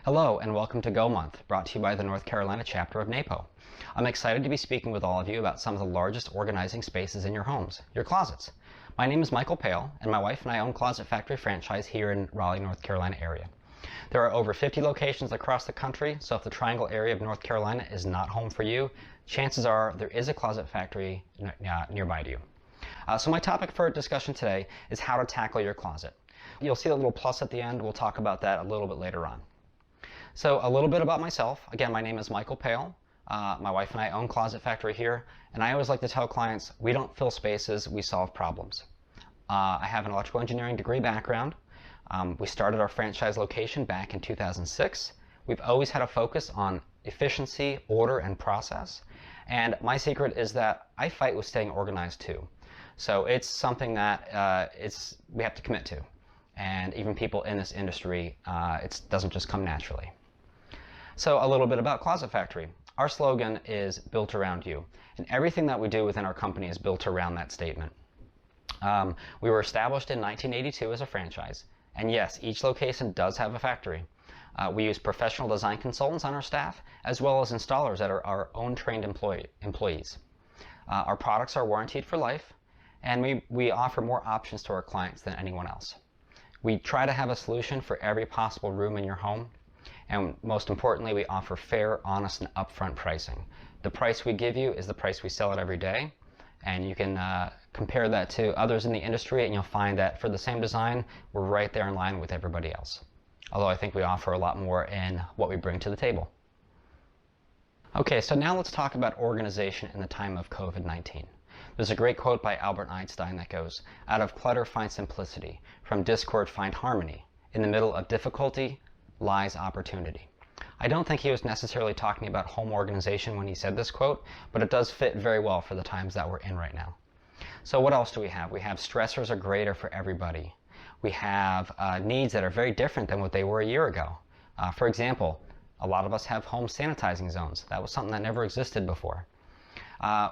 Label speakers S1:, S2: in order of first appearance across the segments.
S1: Hello and welcome to Go Month, brought to you by the North Carolina chapter of NAPO. I'm excited to be speaking with all of you about some of the largest organizing spaces in your homes, your closets. My name is Michael Pail, and my wife and I own Closet Factory franchise here in Raleigh, North Carolina area. There are over 50 locations across the country, so if the Triangle area of North Carolina is not home for you, chances are there is a Closet Factory nearby to you. So my topic for discussion today is how to tackle your closet. You'll see a little plus at the end. We'll talk about that a little bit later on. So a little bit about myself. Again, my name is Michael Pail. My wife and I own Closet Factory here, and I always like to tell clients, we don't fill spaces, we solve problems. I have an electrical engineering degree background. We started our franchise location back in 2006. We've always had a focus on efficiency, order, and process. And my secret is that I fight with staying organized too. So it's something that we have to commit to. And even people in this industry, it doesn't just come naturally. So a little bit about Closet Factory. Our slogan is built around you. And everything that we do within our company is built around that statement. We were established in 1982 as a franchise. And yes, each location does have a factory. We use professional design consultants on our staff, as well as installers that are our own trained employees. Our products are warranted for life, and we offer more options to our clients than anyone else. We try to have a solution for every possible room in your home, and most importantly, we offer fair, honest, and upfront pricing. The price we give you is the price we sell it every day, and you can compare that to others in the industry, and you'll find that for the same design, we're right there in line with everybody else. Although I think we offer a lot more in what we bring to the table. Okay, so now let's talk about organization in the time of COVID-19. There's a great quote by Albert Einstein that goes, "Out of clutter find simplicity, from discord find harmony. In the middle of difficulty lies opportunity." I don't think he was necessarily talking about home organization when he said this quote, but it does fit very well for the times that we're in right now. So what else do we have? We have stressors are greater for everybody. We have needs that are very different than what they were a year ago. For example, a lot of us have home sanitizing zones. That was something that never existed before.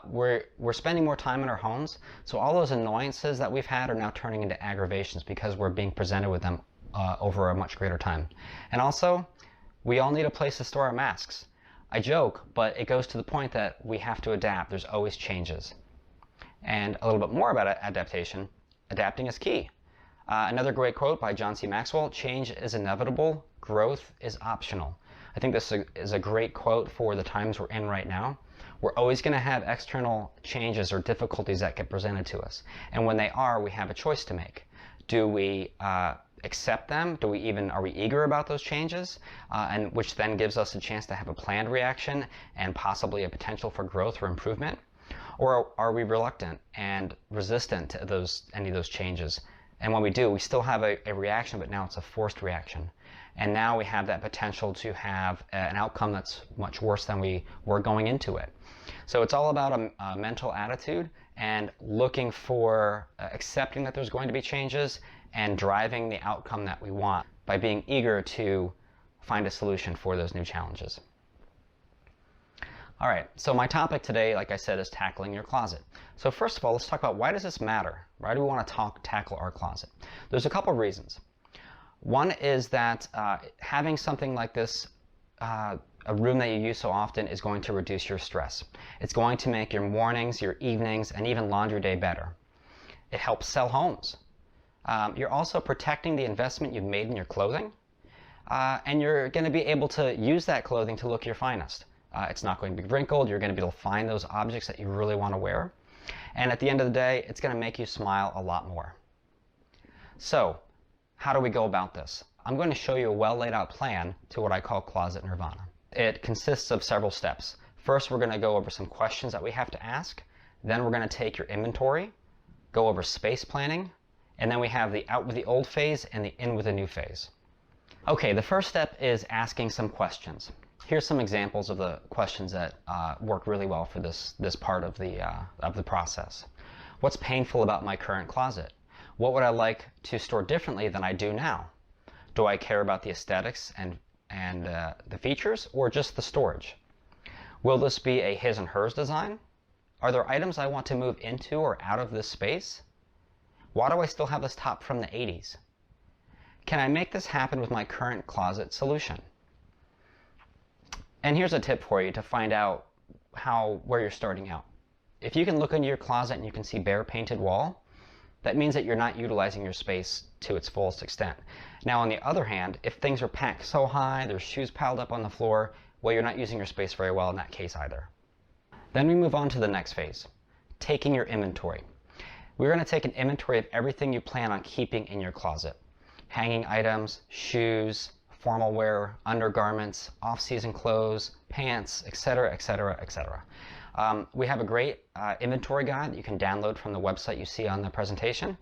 S1: We're spending more time in our homes, so all those annoyances that we've had are now turning into aggravations because we're being presented with them over a much greater time. And also, we all need a place to store our masks. I joke, but it goes to the point that we have to adapt. There's always changes. And a little bit more about adaptation. Adapting is key. Another great quote by John C. Maxwell, "Change is inevitable, growth is optional." I think this is a great quote for the times we're in right now. We're always going to have external changes or difficulties that get presented to us. And when they are, we have a choice to make. Do we accept them? Are we eager about those changes? And which then gives us a chance to have a planned reaction and possibly a potential for growth or improvement? Or are we reluctant and resistant to any of those changes? And when we do, we still have a reaction, but now it's a forced reaction. And now we have that potential to have an outcome that's much worse than we were going into it. So it's all about a mental attitude and looking for accepting that there's going to be changes and driving the outcome that we want by being eager to find a solution for those new challenges. All right, so my topic today, like I said, is tackling your closet. So first of all, let's talk about why does this matter? Why do we want to tackle our closet? There's a couple of reasons. One is that having something like this, a room that you use so often, is going to reduce your stress. It's going to make your mornings, your evenings, and even laundry day better. It helps sell homes. You're also protecting the investment you've made in your clothing, and you're going to be able to use that clothing to look your finest. It's not going to be wrinkled. You're going to be able to find those objects that you really want to wear. And at the end of the day, it's going to make you smile a lot more. So, how do we go about this? I'm going to show you a well laid out plan to what I call Closet Nirvana. It consists of several steps. First, we're going to go over some questions that we have to ask. Then we're going to take your inventory, go over space planning, and then we have the out with the old phase and the in with the new phase. Okay, the first step is asking some questions. Here's some examples of the questions that work really well for this part of the process. What's painful about my current closet? What would I like to store differently than I do now? Do I care about the aesthetics and the features, or just the storage? Will this be a his and hers design? Are there items I want to move into or out of this space? Why do I still have this top from the 80s? Can I make this happen with my current closet solution? And here's a tip for you to find out where you're starting out. If you can look into your closet and you can see bare painted wall, that means that you're not utilizing your space to its fullest extent. Now on the other hand, if things are packed so high, there's shoes piled up on the floor, well, you're not using your space very well in that case either. Then we move on to the next phase, taking your inventory. We're going to take an inventory of everything you plan on keeping in your closet. Hanging items, shoes, formal wear, undergarments, off-season clothes, pants, etc., etc., etc. We have a great inventory guide that you can download from the website you see on the presentation.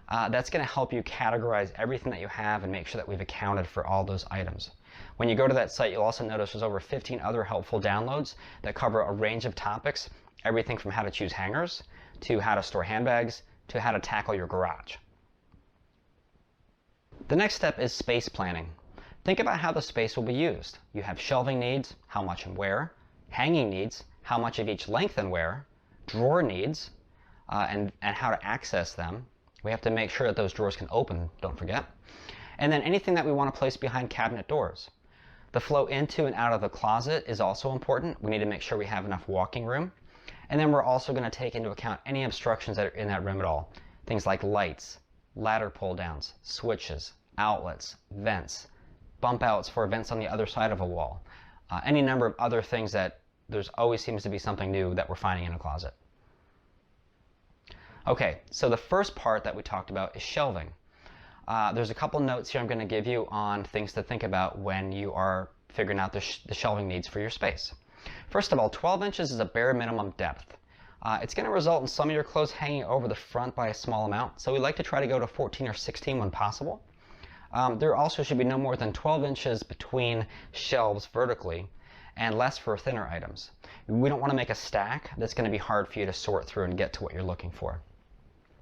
S1: That's going to help you categorize everything that you have and make sure that we've accounted for all those items. When you go to that site, you'll also notice there's over 15 other helpful downloads that cover a range of topics, everything from how to choose hangers, to how to store handbags, to how to tackle your garage. The next step is space planning. Think about how the space will be used. You have shelving needs, how much and where, hanging needs, how much of each length and where, drawer needs, and how to access them. We have to make sure that those drawers can open, don't forget. And then anything that we want to place behind cabinet doors. The flow into and out of the closet is also important. We need to make sure we have enough walking room. And then we're also going to take into account any obstructions that are in that room at all. Things like lights, ladder pull downs, switches, outlets, vents, bump outs for vents on the other side of a wall. Any number of other things that there's always seems to be something new that we're finding in a closet. Okay, so the first part that we talked about is shelving. There's a couple notes here I'm going to give you on things to think about when you are figuring out the shelving needs for your space. First of all, 12 inches is a bare minimum depth. It's going to result in some of your clothes hanging over the front by a small amount, so we like to try to go to 14 or 16 when possible. There also should be no more than 12 inches between shelves vertically, and less for thinner items. We don't want to make a stack that's going to be hard for you to sort through and get to what you're looking for.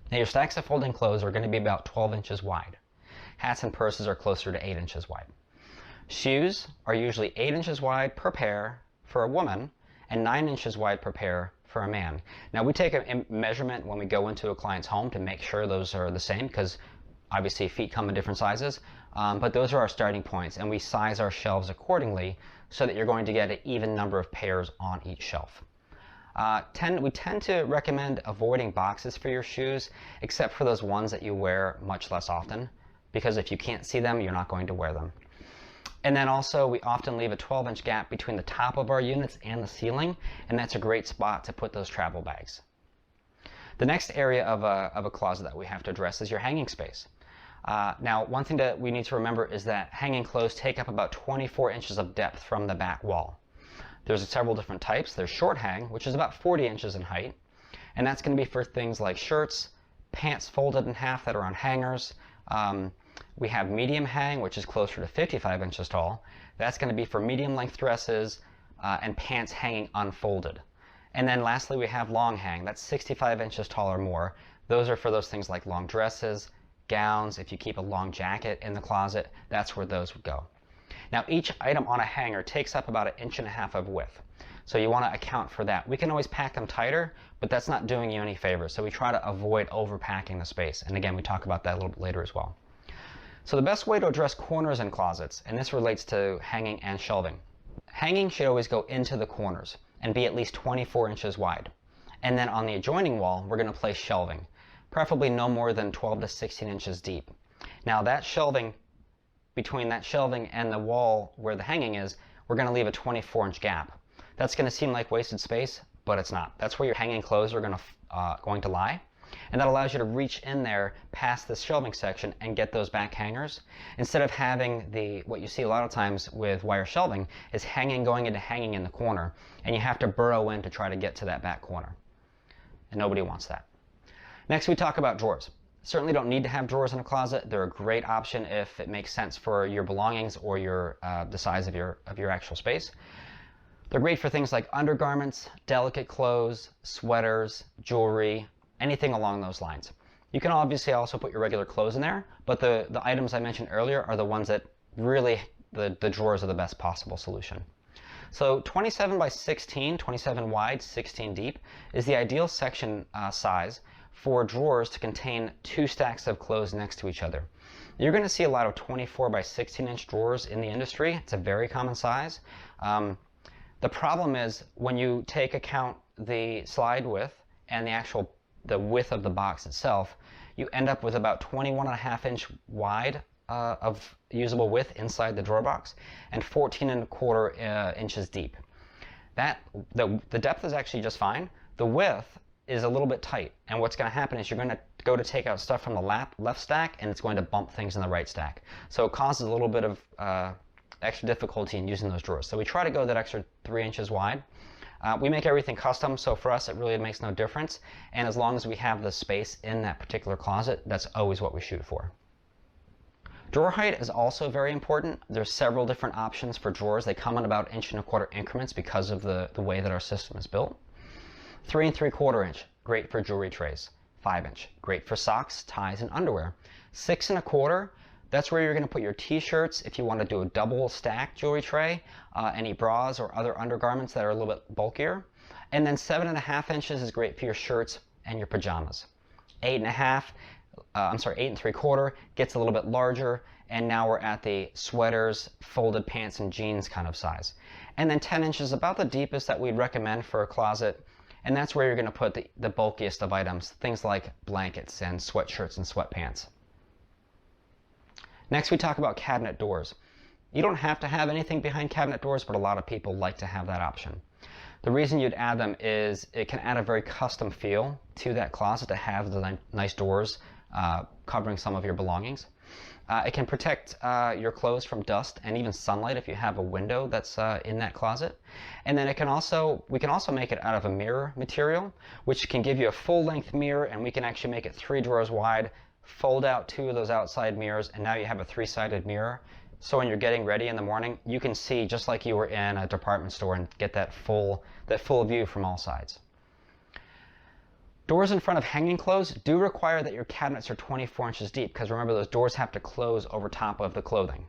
S1: Now your stacks of folding clothes are going to be about 12 inches wide. Hats and purses are closer to 8 inches wide. Shoes are usually 8 inches wide per pair for a woman and 9 inches wide per pair for a man. Now we take a measurement when we go into a client's home to make sure those are the same, because obviously feet come in different sizes, but those are our starting points, and we size our shelves accordingly so that you're going to get an even number of pairs on each shelf. We tend to recommend avoiding boxes for your shoes, except for those ones that you wear much less often, because if you can't see them, you're not going to wear them. And then also, we often leave a 12-inch gap between the top of our units and the ceiling, and that's a great spot to put those travel bags. The next area of a closet that we have to address is your hanging space. Now, one thing that we need to remember is that hanging clothes take up about 24 inches of depth from the back wall. There's several different types. There's short hang, which is about 40 inches in height, and that's going to be for things like shirts, pants folded in half that are on hangers. We have medium hang, which is closer to 55 inches tall. That's going to be for medium length dresses and pants hanging unfolded. And then lastly, we have long hang. That's 65 inches tall or more. Those are for those things like long dresses, gowns. If you keep a long jacket in the closet, that's where those would go. Now each item on a hanger takes up about 1.5 inches of width, so you want to account for that. We can always pack them tighter, but that's not doing you any favors, so we try to avoid overpacking the space, and again we talk about that a little bit later as well. So the best way to address corners in closets, and this relates to hanging and shelving. Hanging should always go into the corners and be at least 24 inches wide, and then on the adjoining wall we're going to place shelving, preferably no more than 12 to 16 inches deep. Now that shelving, between that shelving and the wall where the hanging is, we're going to leave a 24-inch gap. That's going to seem like wasted space, but it's not. That's where your hanging clothes are going to lie, and that allows you to reach in there past this shelving section and get those back hangers, instead of having what you see a lot of times with wire shelving is hanging going into hanging in the corner, and you have to burrow in to try to get to that back corner, and nobody wants that. Next, we talk about drawers. Certainly don't need to have drawers in a closet. They're a great option if it makes sense for your belongings or the size of your actual space. They're great for things like undergarments, delicate clothes, sweaters, jewelry, anything along those lines. You can obviously also put your regular clothes in there, but the items I mentioned earlier are the ones that really, the drawers are the best possible solution. So 27 by 16, 27 wide, 16 deep, is the ideal section size for drawers to contain 2 stacks of clothes next to each other. You're going to see a lot of 24 by 16 inch drawers in the industry. It's a very common size. The problem is when you take account the slide width and the width of the box itself, you end up with about 21.5 inch wide of usable width inside the drawer box and 14.25 inches deep. The depth is actually just fine. The width is a little bit tight, and what's going to happen is you're going to go to take out stuff from the left stack, and it's going to bump things in the right stack. So it causes a little bit of extra difficulty in using those drawers. So we try to go that extra 3 inches wide. We make everything custom, so for us it really makes no difference. And as long as we have the space in that particular closet, that's always what we shoot for. Drawer height is also very important. There's several different options for drawers. They come in about 1.25 inch increments because of the way that our system is built. 3.75 inch, great for jewelry trays. 5 inch, great for socks, ties, and underwear. 6.25, that's where you're going to put your t-shirts if you want to do a double stack jewelry tray, any bras or other undergarments that are a little bit bulkier. And then 7.5 inches is great for your shirts and your pajamas. 8.75 gets a little bit larger, and now we're at the sweaters, folded pants, and jeans kind of size. And then 10 inches is about the deepest that we'd recommend for a closet, and that's where you're going to put the bulkiest of items, things like blankets and sweatshirts and sweatpants. Next, we talk about cabinet doors. You don't have to have anything behind cabinet doors, but a lot of people like to have that option. The reason you'd add them is it can add a very custom feel to that closet to have the nice doors covering some of your belongings. It can protect your clothes from dust and even sunlight if you have a window that's in that closet. And then we can also make it out of a mirror material, which can give you a full-length mirror, and we can actually make it 3 drawers wide, fold out 2 of those outside mirrors, and now you have a 3-sided mirror. So when you're getting ready in the morning, you can see just like you were in a department store and get that full view from all sides. Doors in front of hanging clothes do require that your cabinets are 24 inches deep, because remember, those doors have to close over top of the clothing.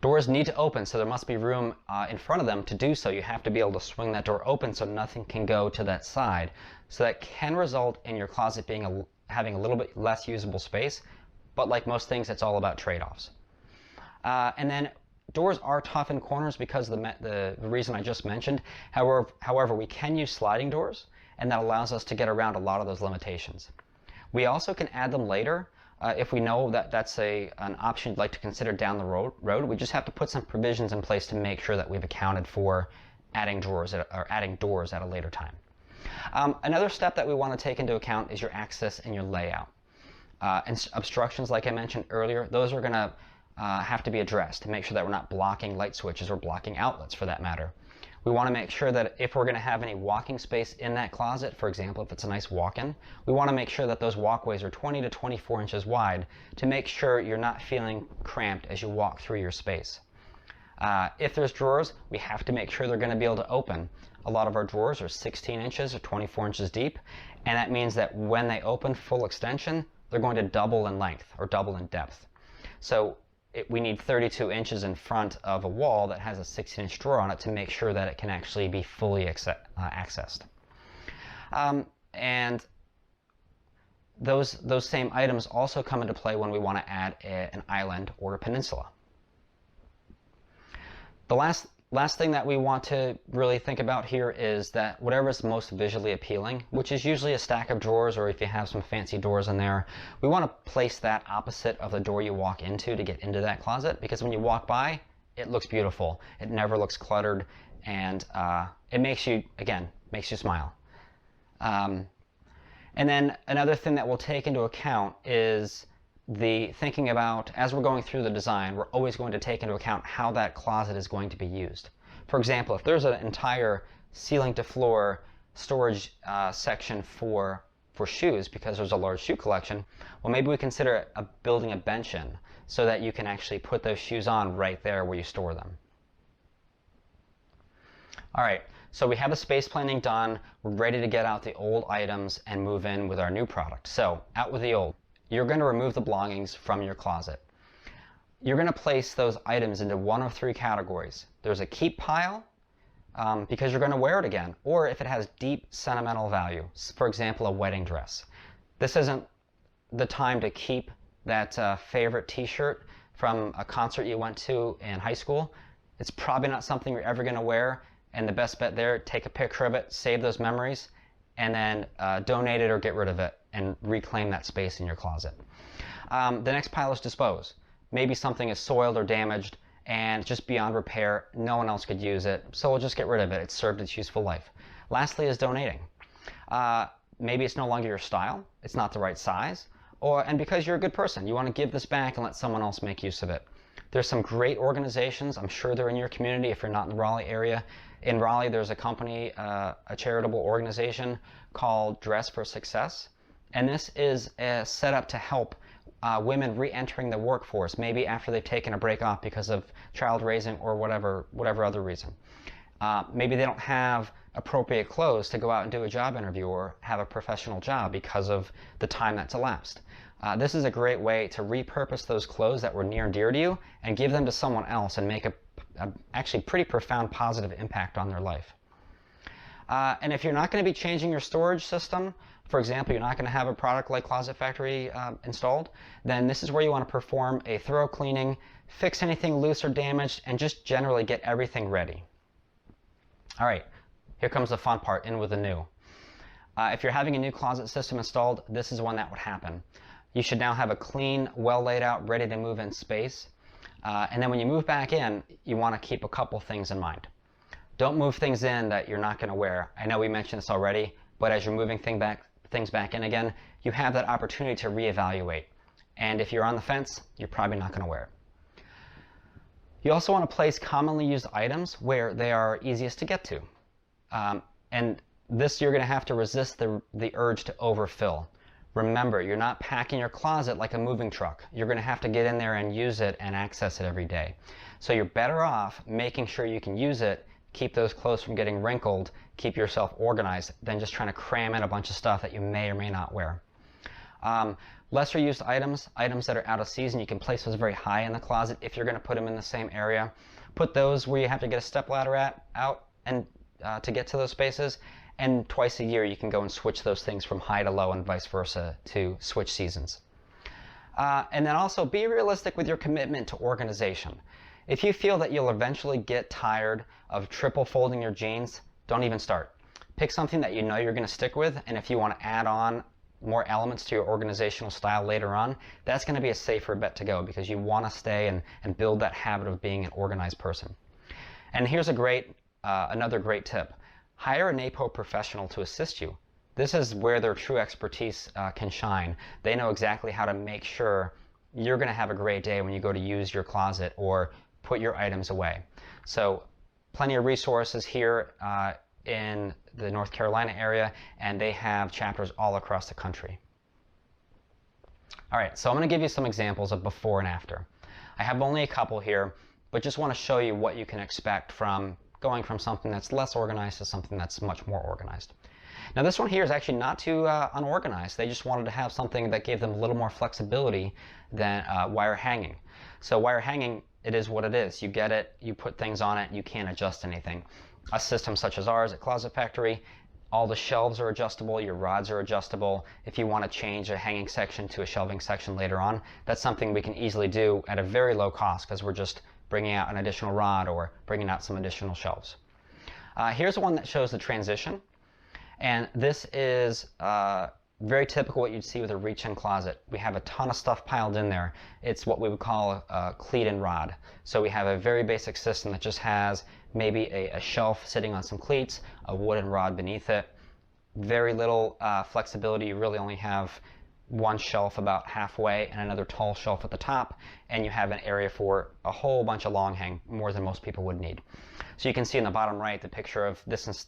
S1: Doors need to open, so there must be room in front of them to do so. You have to be able to swing that door open so nothing can go to that side. So that can result in your closet having a little bit less usable space, but like most things, it's all about trade-offs. And then doors are tough in corners because of the reason I just mentioned. However, we can use sliding doors, and that allows us to get around a lot of those limitations. We also can add them later if we know that that's an option you'd like to consider down the road. We just have to put some provisions in place to make sure that we've accounted for adding doors at a later time. Another step that we want to take into account is your access and your layout. And obstructions, like I mentioned earlier, those are going to have to be addressed to make sure that we're not blocking light switches or blocking outlets for that matter. We want to make sure that if we're going to have any walking space in that closet, for example, if it's a nice walk-in, we want to make sure that those walkways are 20 to 24 inches wide to make sure you're not feeling cramped as you walk through your space. If there's drawers, we have to make sure they're going to be able to open. A lot of our drawers are 16 inches or 24 inches deep, and that means that when they open full extension, they're going to double in length or double in depth. So we need 32 inches in front of a wall that has a 16-inch drawer on it to make sure that it can actually be fully accessed. And those same items also come into play when we want to add an island or a peninsula. The last thing that we want to really think about here is that whatever is most visually appealing, which is usually a stack of drawers, or if you have some fancy doors in there, we want to place that opposite of the door you walk into to get into that closet, because when you walk by, it looks beautiful. It never looks cluttered, and it makes you smile. And then another thing that we'll take into account is thinking about, as we're going through the design, we're always going to take into account how that closet is going to be used. For example, if there's an entire ceiling to floor storage section for shoes, because there's a large shoe collection, well, maybe we consider building a bench in so that you can actually put those shoes on right there where you store them. All right, so we have the space planning done. We're ready to get out the old items and move in with our new product. So, out with the old. You're going to remove the belongings from your closet. You're going to place those items into one of 3 categories. There's a keep pile, because you're going to wear it again, or if it has deep sentimental value, for example, a wedding dress. This isn't the time to keep that favorite t-shirt from a concert you went to in high school. It's probably not something you're ever going to wear, and the best bet there, take a picture of it, save those memories, and then donate it or get rid of it and reclaim that space in your closet. The next pile is dispose. Maybe something is soiled or damaged and just beyond repair, no one else could use it, so we'll just get rid of it. It's served its useful life. Lastly is donating. Maybe it's no longer your style, it's not the right size, and because you're a good person, you want to give this back and let someone else make use of it. There's some great organizations, I'm sure they're in your community if you're not in the Raleigh area. In Raleigh, there's a company, a charitable organization called Dress for Success, and this is set up to help women re-entering the workforce, maybe after they've taken a break off because of child raising or whatever other reason. Maybe they don't have appropriate clothes to go out and do a job interview or have a professional job because of the time that's elapsed. This is a great way to repurpose those clothes that were near and dear to you and give them to someone else and make a actually pretty profound positive impact on their life. And if you're not going to be changing your storage system, for example, you're not going to have a product like Closet Factory installed, then this is where you want to perform a thorough cleaning, fix anything loose or damaged, and just generally get everything ready. All right, here comes the fun part, in with the new. If you're having a new closet system installed, this is when that would happen. You should now have a clean, well laid out, ready to move in space. And then when you move back in, you want to keep a couple things in mind. Don't move things in that you're not going to wear. I know we mentioned this already, but as you're moving things back in again, you have that opportunity to reevaluate. And if you're on the fence, you're probably not going to wear it. You also want to place commonly used items where they are easiest to get to. And this, you're going to have to resist the urge to overfill. Remember, you're not packing your closet like a moving truck. You're going to have to get in there and use it and access it every day. So you're better off making sure you can use it, keep those clothes from getting wrinkled, keep yourself organized, than just trying to cram in a bunch of stuff that you may or may not wear. Lesser used items that are out of season, you can place those very high in the closet if you're going to put them in the same area. Put those where you have to get a stepladder out and to get to those spaces. And twice a year you can go and switch those things from high to low and vice versa to switch seasons. And then also be realistic with your commitment to organization. If you feel that you'll eventually get tired of triple folding your jeans, don't even start. Pick something that you know you're going to stick with, and if you want to add on more elements to your organizational style later on, that's going to be a safer bet to go because you want to stay and build that habit of being an organized person. And here's another great tip. Hire a NAPO professional to assist you. This is where their true expertise can shine. They know exactly how to make sure you're going to have a great day when you go to use your closet or put your items away. So plenty of resources here in the North Carolina area, and they have chapters all across the country. All right, so I'm going to give you some examples of before and after. I have only a couple here, but just want to show you what you can expect from going from something that's less organized to something that's much more organized. Now this one here is actually not too unorganized. They just wanted to have something that gave them a little more flexibility than wire hanging. So wire hanging, it is what it is. You get it, you put things on it, you can't adjust anything. A system such as ours at Closet Factory, all the shelves are adjustable, your rods are adjustable. If you want to change a hanging section to a shelving section later on, that's something we can easily do at a very low cost because we're just bringing out an additional rod or bringing out some additional shelves. Here's one that shows the transition, and this is very typical what you'd see with a reach-in closet. We have a ton of stuff piled in there. It's what we would call a cleat and rod. So we have a very basic system that just has maybe a shelf sitting on some cleats, a wooden rod beneath it. Very little flexibility. You really only have one shelf about halfway and another tall shelf at the top, and you have an area for a whole bunch of long hang, more than most people would need. So you can see in the bottom right the picture of this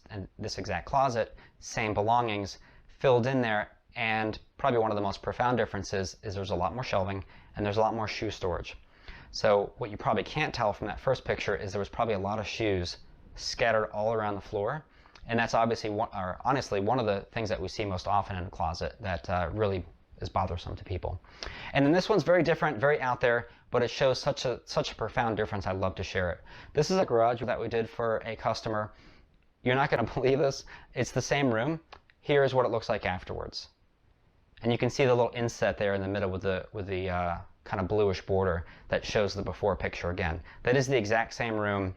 S1: exact closet, same belongings filled in there, and probably one of the most profound differences is there's a lot more shelving and there's a lot more shoe storage. So what you probably can't tell from that first picture is there was probably a lot of shoes scattered all around the floor, and that's honestly one of the things that we see most often in a closet that really is bothersome to people. And then this one's very different, very out there, but it shows such a profound difference. I'd love to share it. This is a garage that we did for a customer. You're not going to believe this. It's the same room. Here's what it looks like afterwards. And you can see the little inset there in the middle with the kind of bluish border that shows the before picture again. That is the exact same room,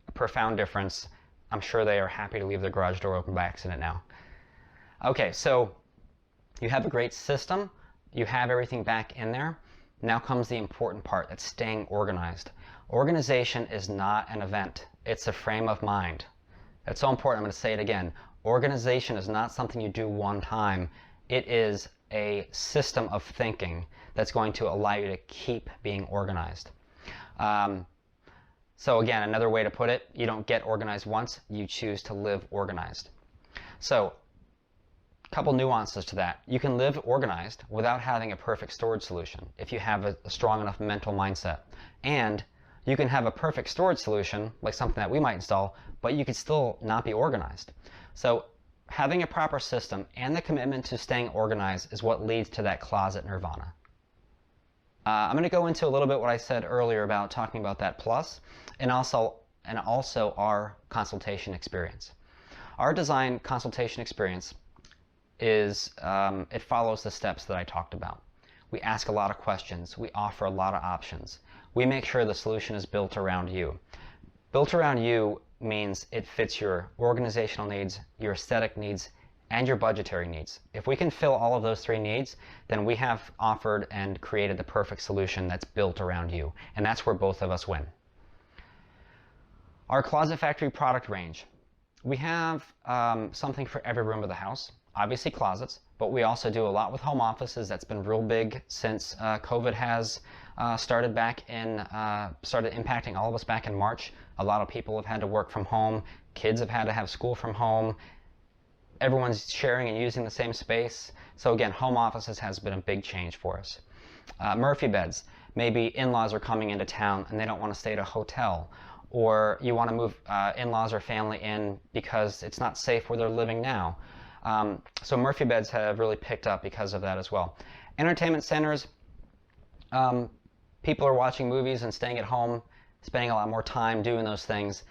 S1: a profound difference. I'm sure they are happy to leave their garage door open by accident now. Okay, so you have a great system. You have everything back in there. Now comes the important part, that's staying organized. Organization is not an event. It's a frame of mind. That's so important. I'm going to say it again. Organization is not something you do one time. It is a system of thinking that's going to allow you to keep being organized. So again, another way to put it, you don't get organized once, you choose to live organized. So, a couple nuances to that. You can live organized without having a perfect storage solution if you have a strong enough mental mindset. And you can have a perfect storage solution, like something that we might install, but you could still not be organized. So having a proper system and the commitment to staying organized is what leads to that closet nirvana. I'm going to go into a little bit what I said earlier about talking about that plus, and also our consultation experience. Our design consultation experience is, it follows the steps that I talked about. We ask a lot of questions. We offer a lot of options. We make sure the solution is built around you. Built around you means it fits your organizational needs, your aesthetic needs, and your budgetary needs. If we can fill all of those three needs, then we have offered and created the perfect solution that's built around you. And that's where both of us win. Our Closet Factory product range. We have something for every room of the house. Obviously closets, but we also do a lot with home offices. That's been real big since COVID has started impacting all of us back in March. A lot of people have had to work from home. Kids have had to have school from home. Everyone's sharing and using the same space. So again, home offices has been a big change for us. Murphy beds. Maybe in-laws are coming into town and they don't want to stay at a hotel. Or you want to move in-laws or family in because it's not safe where they're living now. So Murphy beds have really picked up because of that as well. Entertainment centers. People are watching movies and staying at home, spending a lot more time doing those things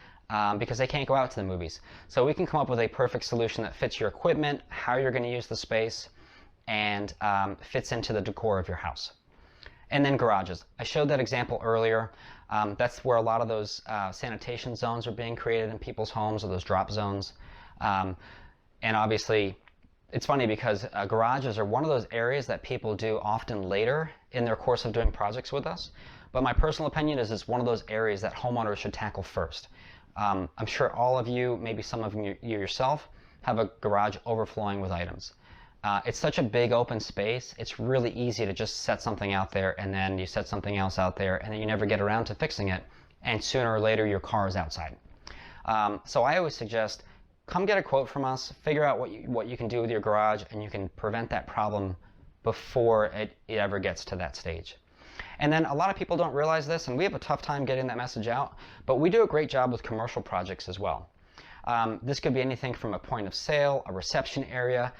S1: because they can't go out to the movies. So we can come up with a perfect solution that fits your equipment, how you're going to use the space, and fits into the decor of your house. And then garages. I showed that example earlier. That's where a lot of those sanitation zones are being created in people's homes, or those drop zones. And obviously, it's funny because garages are one of those areas that people do often later in their course of doing projects with us. But my personal opinion is it's one of those areas that homeowners should tackle first. I'm sure all of you, maybe some of you yourself, have a garage overflowing with items. It's such a big open space, it's really easy to just set something out there and then you set something else out there and then you never get around to fixing it, and sooner or later your car is outside. So I always suggest, come get a quote from us, figure out what you can do with your garage, and you can prevent that problem before it ever gets to that stage. And then a lot of people don't realize this, and we have a tough time getting that message out, but we do a great job with commercial projects as well. This could be anything from a point of sale, a reception area,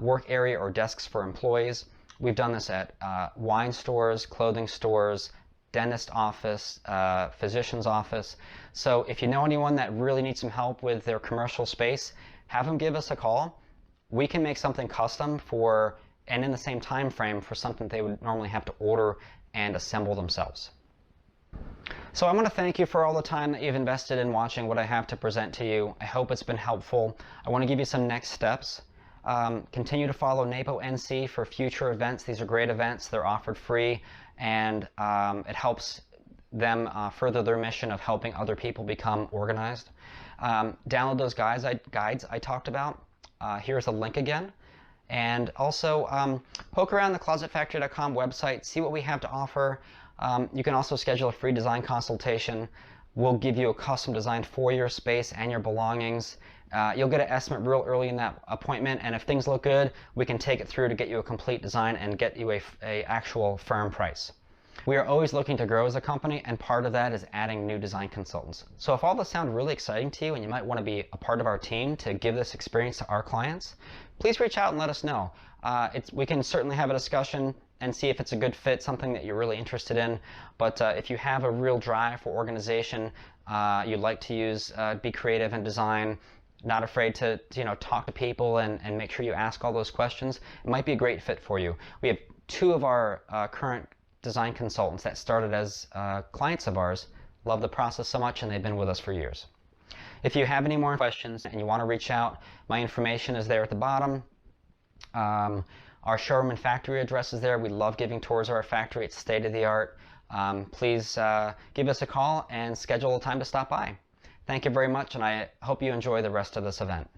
S1: work area, or desks for employees. We've done this at wine stores, clothing stores, dentist office, physician's office. So if you know anyone that really needs some help with their commercial space, have them give us a call. We can make something custom for, and in the same time frame, for something they would normally have to order and assemble themselves. So I want to thank you for all the time that you've invested in watching what I have to present to you. I hope it's been helpful. I want to give you some next steps. Continue to follow NAPO NC for future events. These are great events. They're offered free, and it helps them further their mission of helping other people become organized. Download those guides I talked about. Here's a link again. And also poke around the closetfactory.com website, see what we have to offer. You can also schedule a free design consultation. We'll give you a custom design for your space and your belongings. You'll get an estimate real early in that appointment, and if things look good, we can take it through to get you a complete design and get you a actual firm price. We are always looking to grow as a company, and part of that is adding new design consultants. So if all this sounds really exciting to you and you might want to be a part of our team to give this experience to our clients, please reach out and let us know. We can certainly have a discussion and see if it's a good fit, something that you're really interested in. But if you have a real drive for organization, you'd like to be creative in design, not afraid to talk to people and make sure you ask all those questions, it might be a great fit for you. We have two of our current design consultants that started as clients of ours, love the process so much, and they've been with us for years. If you have any more questions and you want to reach out, my information is there at the bottom. Our showroom and factory address is there. We love giving tours of our factory. It's state-of-the-art. Please give us a call and schedule a time to stop by. Thank you very much, and I hope you enjoy the rest of this event.